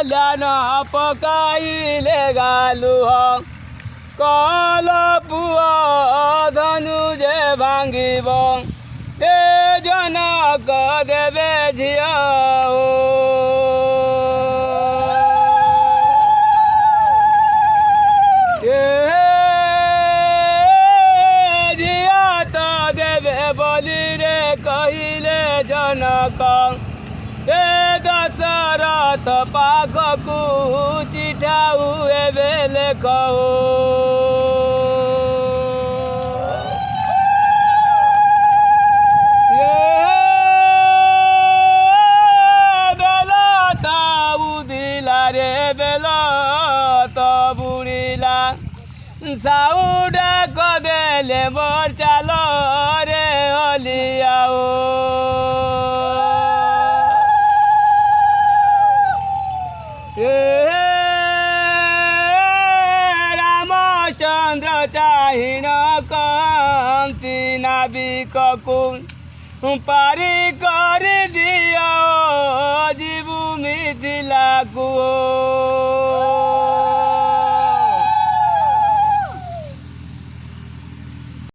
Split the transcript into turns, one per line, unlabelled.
कल्याण पकाइले गालु कल पुआ धनुजे भांगिब ए जनक देवे झिया झिया तो देवे बोली रे कहिले जनक ए दशरथ पाखकु चिठाउ एबे लेखौ साउडा कदेले मोर चालो रे हलियाओ रामचंद्र चाहिन कांति नाविकको पारी कर दियो जीवु मिथिला को